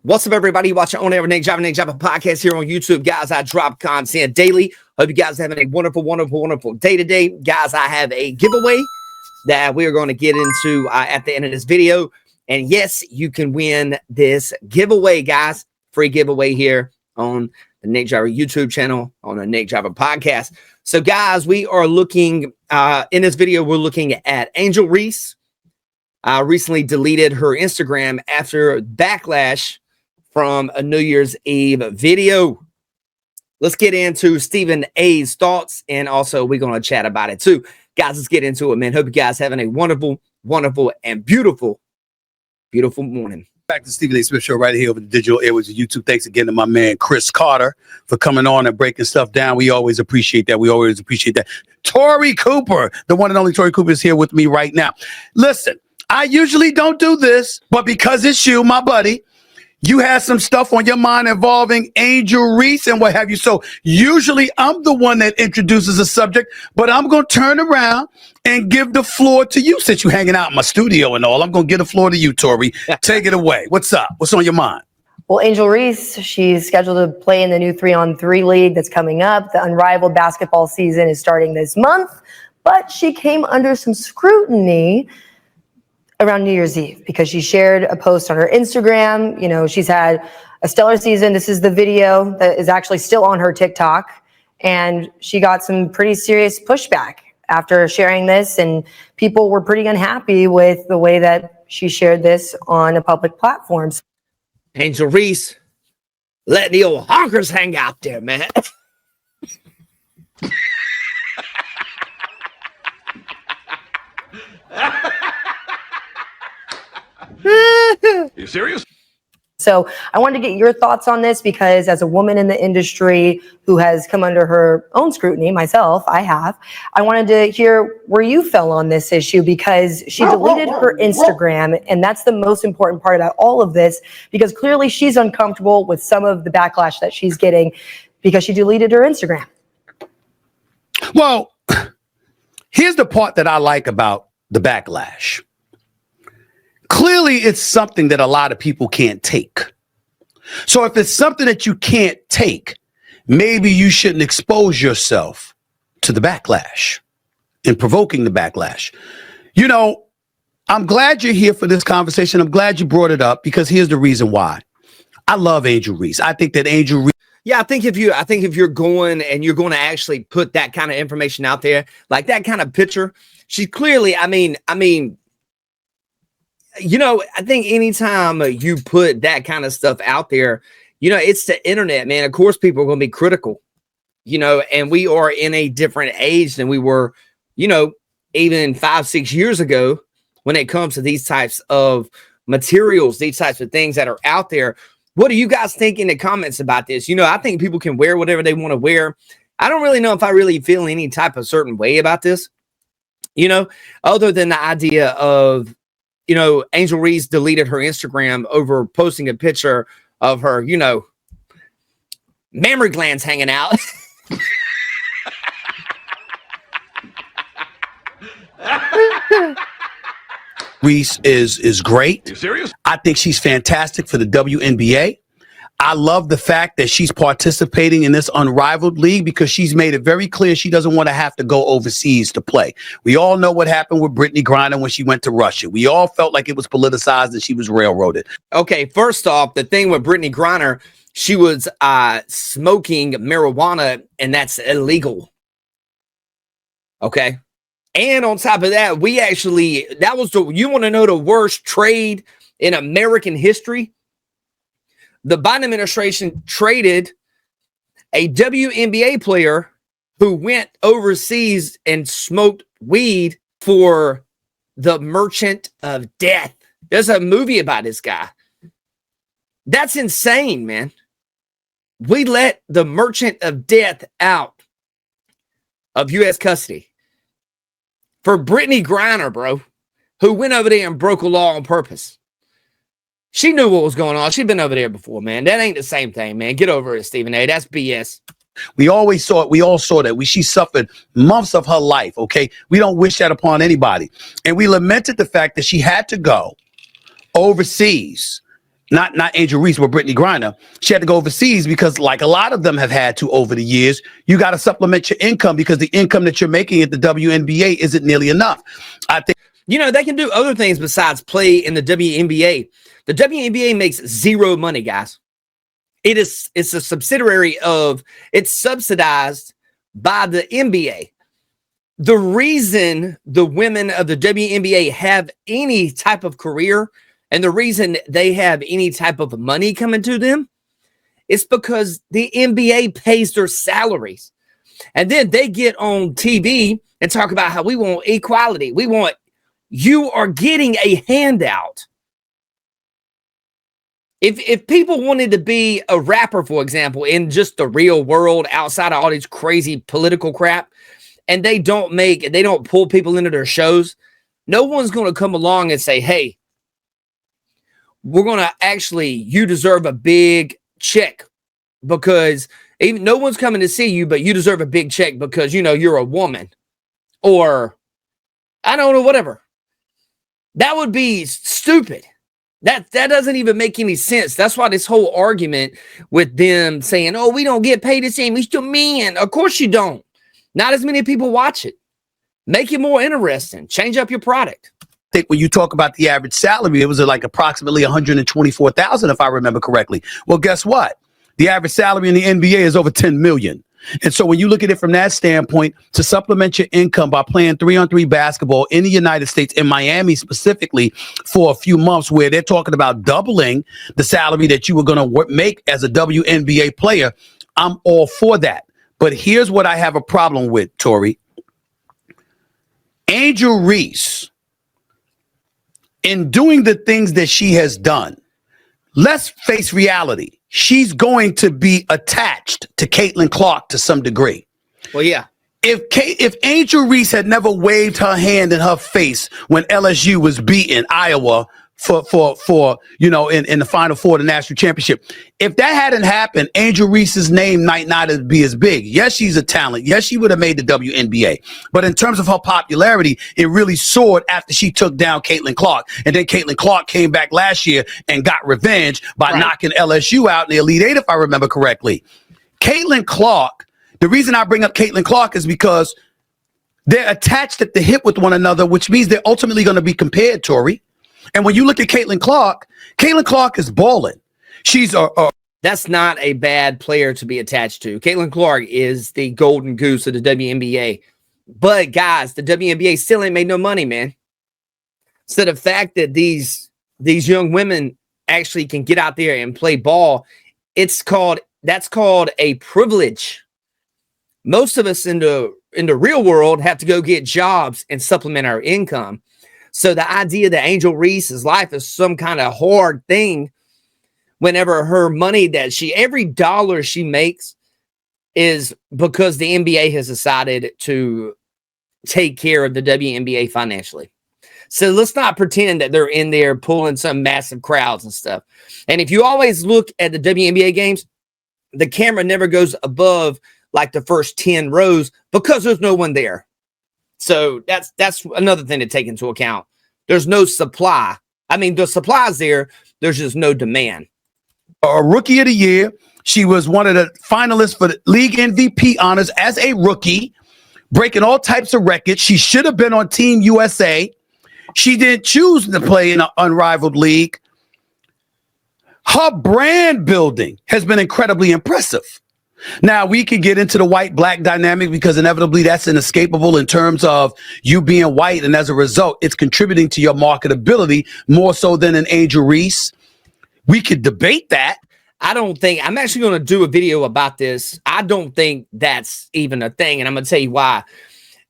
What's up, everybody? Watching On Air with Nick Java podcast here on YouTube. Guys, I drop content daily. Hope you guys are having a wonderful day today. Guys, I have a giveaway that we are going to get into at the end of this video. And yes, you can win this giveaway, guys. Free giveaway here on the Nick Java YouTube channel, on the Nick Java podcast. So, guys, we are looking, in this video, we're looking at Angel Reese. Recently deleted her Instagram after backlash from a New Year's Eve video. Let's get into Stephen A's thoughts, and also we're going to chat about it too. Guys, let's get into it, man. Hope you guys having a wonderful and beautiful morning. Back to Stephen A. Smith Show right here over the digital airways of YouTube. Thanks again to my man Chris Carter for coming on and breaking stuff down. We always appreciate that. Tori Cooper, the one and only Tori Cooper, is here with me right now. Listen, I usually don't do this, but because it's you, my buddy, you had some stuff on your mind involving Angel Reese and what have you. So usually I'm the one that introduces a subject, but I'm going to turn around and give the floor to you since you're hanging out in my studio and all. I'm going to give the floor to you, Tori. Take it away. What's up? What's on your mind? Well, Angel Reese, she's scheduled to play in the new 3-on-3 league that's coming up. The unrivaled basketball season is starting this month, but she came under some scrutiny around New Year's Eve because she shared a post on her Instagram. You know, she's had a stellar season. This is the video that is actually still on her TikTok. And she got some pretty serious pushback after sharing this. And people were pretty unhappy with the way that she shared this on a public platform. Angel Reese, let the old honkers hang out there, man. You serious? So I wanted to get your thoughts on this because as a woman in the industry who has come under her own scrutiny, myself, I wanted to hear where you fell on this issue because she deleted her Instagram. And that's the most important part about all of this, because clearly she's uncomfortable with some of the backlash that she's getting because she deleted her Instagram. Well, here's the part that I like about the backlash. Clearly, it's something that a lot of people can't take. So if it's something that you can't take, maybe you shouldn't expose yourself to the backlash and provoking the backlash. You know, I'm glad you're here for this conversation. I'm glad you brought it up because here's the reason why. I love Angel Reese. I think that Angel Reese. Yeah, I think if you're going and you're going to actually put that kind of information out there, like that kind of picture, she clearly, I mean, you know, I think anytime you put that kind of stuff out there, you know, it's the internet, man. Of course, people are going to be critical, you know, and we are in a different age than we were, you know, even 5-6 years ago when it comes to these types of materials, these types of things that are out there. What do you guys think in the comments about this? You know, I think people can wear whatever they want to wear. I don't really know if I really feel any type of certain way about this, you know, other than the idea of, you know, Angel Reese deleted her Instagram over posting a picture of her, you know, mammary glands hanging out. Reese is great. You serious? I think she's fantastic for the WNBA. I love the fact that she's participating in this unrivaled league because she's made it very clear she doesn't want to have to go overseas to play. We all know what happened with Brittany Griner when she went to Russia. We all felt like it was politicized and she was railroaded. Okay, first off, the thing with Brittany Griner, she was smoking marijuana, and that's illegal. Okay. And on top of that, that was you want to know the worst trade in American history? The Biden administration traded a WNBA player who went overseas and smoked weed for the Merchant of Death. There's a movie about this guy. That's insane, man. We let the Merchant of Death out of U.S. custody for Brittany Griner, bro, who went over there and broke a law on purpose. She knew what was going on. She'd been over there before, man. That ain't the same thing, man. Get over it, Stephen A. That's BS. We always saw it. We all saw that. She suffered months of her life, okay? We don't wish that upon anybody. And we lamented the fact that she had to go overseas not Angel Reese, but Brittany Griner. She had to go overseas because, like a lot of them have had to over the years, you got to supplement your income because the income that you're making at the WNBA isn't nearly enough. I think, they can do other things besides play in the WNBA. The WNBA makes zero money, guys. It's a subsidiary of, it's subsidized by the NBA. The reason the women of the WNBA have any type of career and the reason they have any type of money coming to them is because the NBA pays their salaries. And then they get on TV and talk about how we want equality. You are getting a handout. If people wanted to be a rapper, for example, in just the real world outside of all these crazy political crap, and they don't pull people into their shows, no one's going to come along and say, hey, we're going to you deserve a big check, because even no one's coming to see you, but you deserve a big check because, you're a woman, or I don't know, whatever. That would be stupid. That doesn't even make any sense. That's why this whole argument with them saying, oh, we don't get paid the same, we still men. Of course you don't. Not as many people watch it. Make it more interesting. Change up your product. I think when you talk about the average salary, it was like approximately $124,000, if I remember correctly. Well, guess what? The average salary in the NBA is over $10 million. And so when you look at it from that standpoint, to supplement your income by playing 3-on-3 basketball in the United States, in Miami specifically, for a few months, where they're talking about doubling the salary that you were going to make as a WNBA player, I'm all for that. But here's what I have a problem with, Tori. Angel Reese, in doing the things that she has done, let's face reality. She's going to be attached to Caitlin Clark to some degree. Well, yeah. If Angel Reese had never waved her hand in her face when LSU was beating Iowa for in the Final Four of the national championship, if that hadn't happened, Angel Reese's name might not be as big. Yes, she's a talent. Yes, she would have made the WNBA. But in terms of her popularity, it really soared after she took down Caitlin Clark. And then Caitlin Clark came back last year and got revenge by knocking LSU out in the Elite Eight, if I remember correctly. Caitlin Clark, the reason I bring up Caitlin Clark is because they're attached at the hip with one another, which means they're ultimately going to be compared, Tori. And when you look at Caitlin Clark is balling. She's That's not a bad player to be attached to. Caitlin Clark is the golden goose of the WNBA. But guys, the WNBA still ain't made no money, man. So the fact that these young women actually can get out there and play ball, that's called a privilege. Most of us in the real world have to go get jobs and supplement our income. So the idea that Angel Reese's life is some kind of hard thing, whenever her money every dollar she makes is because the NBA has decided to take care of the WNBA financially. So let's not pretend that they're in there pulling some massive crowds and stuff. And if you always look at the WNBA games, the camera never goes above like the first 10 rows because there's no one there. So that's another thing to take into account. There's no supply. I mean, the supply's there. There's just no demand. A rookie of the year. She was one of the finalists for the league MVP honors as a rookie, breaking all types of records. She should have been on Team USA. She didn't choose to play in an unrivaled league. Her brand building has been incredibly impressive. Now, we could get into the white-black dynamic because inevitably that's inescapable in terms of you being white, and as a result, it's contributing to your marketability more so than an Angel Reese. We could debate that. I'm actually going to do a video about this. I don't think that's even a thing, and I'm going to tell you why.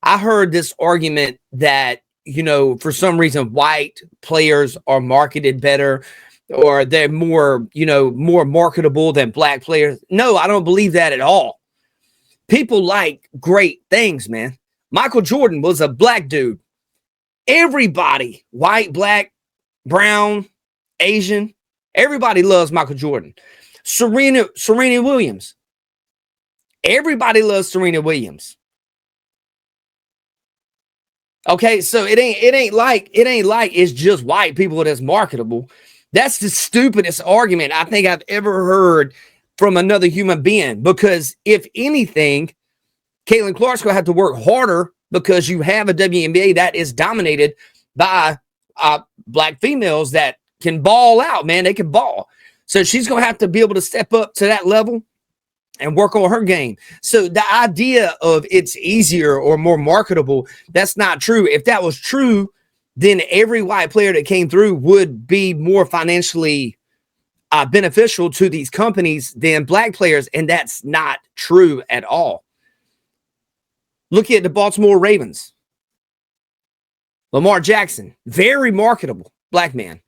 I heard this argument that, for some reason, white players are marketed better, or they're more marketable than black players. No, I don't believe that at all. People like great things, man. Michael Jordan was a black dude. Everybody, white, black, brown, Asian, everybody loves Michael Jordan. Serena Williams. Everybody loves Serena Williams. Okay, so it ain't like it's just white people that's marketable. That's the stupidest argument I think I've ever heard from another human being. Because if anything, Caitlin Clark's going to have to work harder because you have a WNBA that is dominated by black females that can ball out, man. They can ball. So she's going to have to be able to step up to that level and work on her game. So the idea of it's easier or more marketable, that's not true. If that was true, then every white player that came through would be more financially beneficial to these companies than black players. And that's not true at all. Look at the Baltimore Ravens. Lamar Jackson, very marketable black man.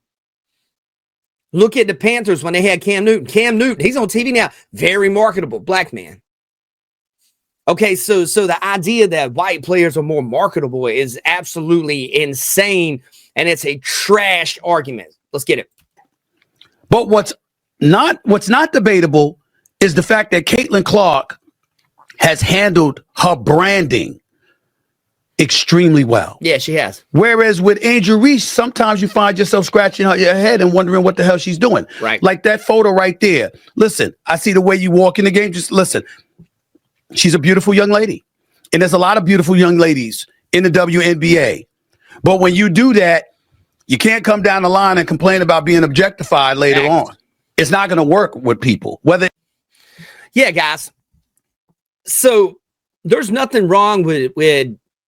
Look at the Panthers when they had Cam Newton. Cam Newton, he's on TV now. Very marketable black man. Okay, so the idea that white players are more marketable is absolutely insane, and it's a trash argument. Let's get it. But what's not debatable is the fact that Caitlin Clark has handled her branding extremely well. Yeah, she has. Whereas with Angel Reese, sometimes you find yourself scratching your head and wondering what the hell she's doing. Right. Like that photo right there. Listen, I see the way you walk in the game. Just listen. She's a beautiful young lady. And there's a lot of beautiful young ladies in the WNBA. But when you do that, you can't come down the line and complain about being objectified later on. It's not going to work with people. Yeah, guys. So there's nothing wrong with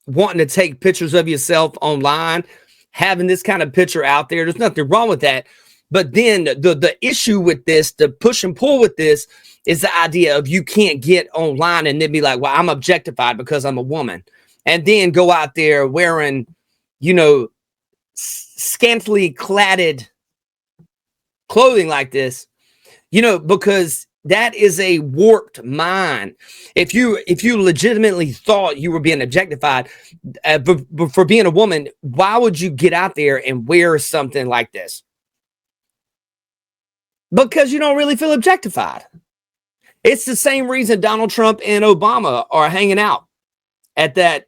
wanting to take pictures of yourself online, having this kind of picture out there. There's nothing wrong with that. But then the issue with this, the push and pull with this, is the idea of you can't get online and then be like, well, I'm objectified because I'm a woman. And then go out there wearing, scantily cladded clothing like this, because that is a warped mind. If you legitimately thought you were being objectified for being a woman, why would you get out there and wear something like this? Because you don't really feel objectified. It's the same reason Donald Trump and Obama are hanging out at that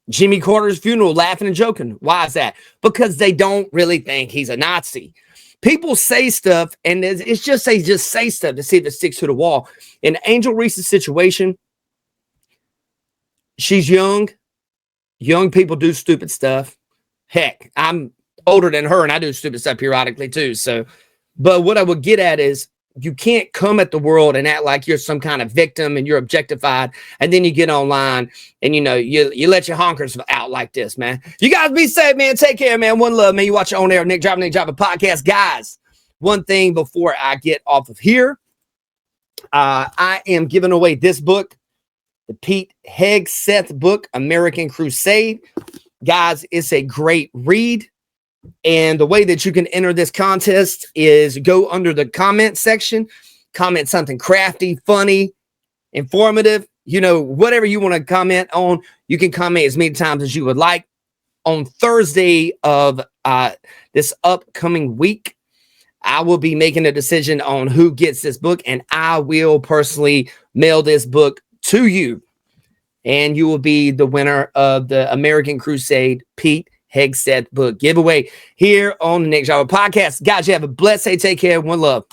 Jimmy Carter's funeral, laughing and joking. Why is that? Because they don't really think he's a Nazi. People say stuff, and it's just they just say stuff to see if it sticks to the wall. In Angel Reese's situation, she's young. Young people do stupid stuff. Heck, I'm older than her, and I do stupid stuff periodically too. So, but what I would get at is you can't come at the world and act like you're some kind of victim and you're objectified, and then you get online and you let your honkers out like this, man. You guys be safe, man. Take care, man. One love, man. You watch your own air Nick Driver podcast, guys. One thing before I get off of here, I am giving away this book, the Pete Hegseth book, American Crusade. Guys, it's a great read. And the way that you can enter this contest is go under the comment section, comment something crafty, funny, informative, whatever you want to comment on. You can comment as many times as you would like. On Thursday of this upcoming week, I will be making a decision on who gets this book, and I will personally mail this book to you. And you will be the winner of the American Crusade Pete Hegseth book giveaway here on the Nick Driver podcast. Guys, you have a blessed day. Take care. One love.